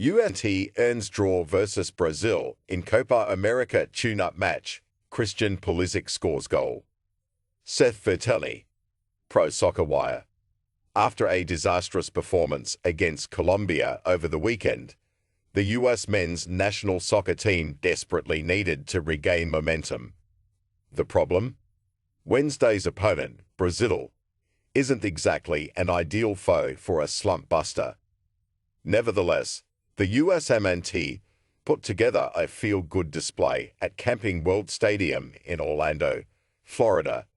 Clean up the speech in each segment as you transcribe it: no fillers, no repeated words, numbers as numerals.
USMNT Earns Draw versus Brazil in Copa America tune-up match. Christian Pulisic scores goal. Seth Vertelli, Pro Soccer Wire. After a disastrous performance against Colombia over the weekend, the U.S. men's national soccer team desperately needed to regain momentum. The problem? Wednesday's opponent, Brazil, isn't exactly an ideal foe for a slump buster. Nevertheless, the USMNT put together a feel-good display at Camping World Stadium in Orlando, Florida,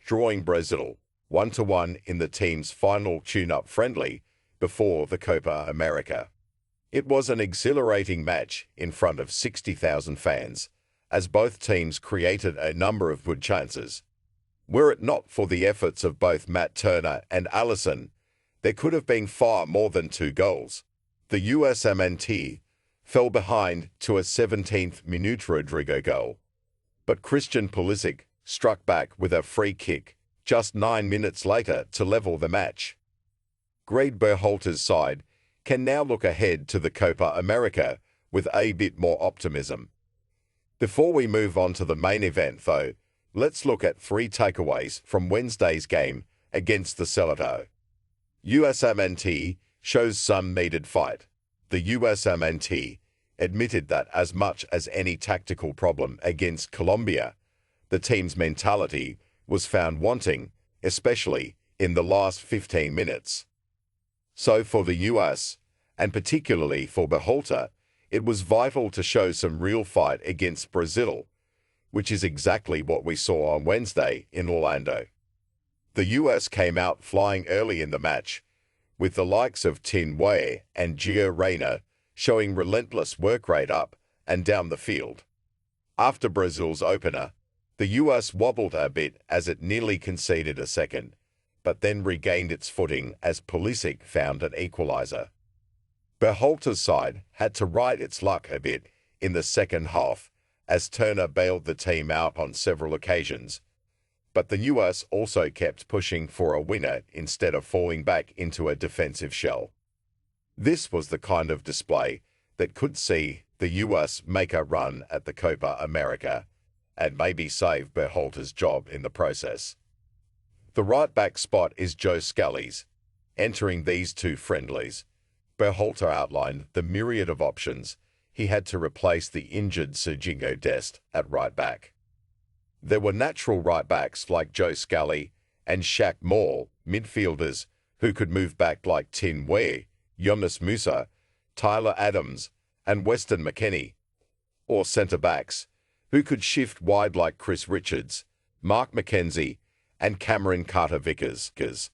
drawing Brazil 1-1 in the team's final tune-up friendly before the Copa America. It was an exhilarating match in front of 60,000 fans, as both teams created a number of good chances. Were it not for the efforts of both Matt Turner and Alisson, there could have been far more than 2 goals. The USMNT fell behind to a 17th minute Rodrigo goal, but Christian Pulisic struck back with a free kick just 9 minutes later to level the match. Greg Berhalter's side can now look ahead to the Copa America with a bit more optimism. Before we move on to the main event, though, let's look at 3 takeaways from Wednesday's game against the Celta. USMNT shows some needed fight. The USMNT admitted that as much as any tactical problem against Colombia, the team's mentality was found wanting, especially in the last 15 minutes. So for the US, and particularly for Berhalter, it was vital to show some real fight against Brazil, which is exactly what we saw on Wednesday in Orlando. The US came out flying early in the match, with the likes of Tin and Gio Reyna showing relentless work rate up and down the field. After Brazil's opener, the US wobbled a bit as it nearly conceded a second, but then regained its footing as Pulisic found an equalizer. Berhalter's side had to right its luck a bit in the second half as Turner bailed the team out on several occasions, but the US also kept pushing for a winner instead of falling back into a defensive shell. This was the kind of display that could see the US make a run at the Copa America and maybe save Berhalter's job in the process. The right-back spot is Joe Scalise. Entering these 2 friendlies, Berhalter outlined the myriad of options he had to replace the injured Serginho Dest at right-back. There were natural right-backs like Joe Scalise and Shaq Moore, midfielders who could move back like Tin Yunus Musa, Tyler Adams, and Weston McKennie, or centre-backs who could shift wide like Chris Richards, Mark McKenzie, and Cameron Carter-Vickers.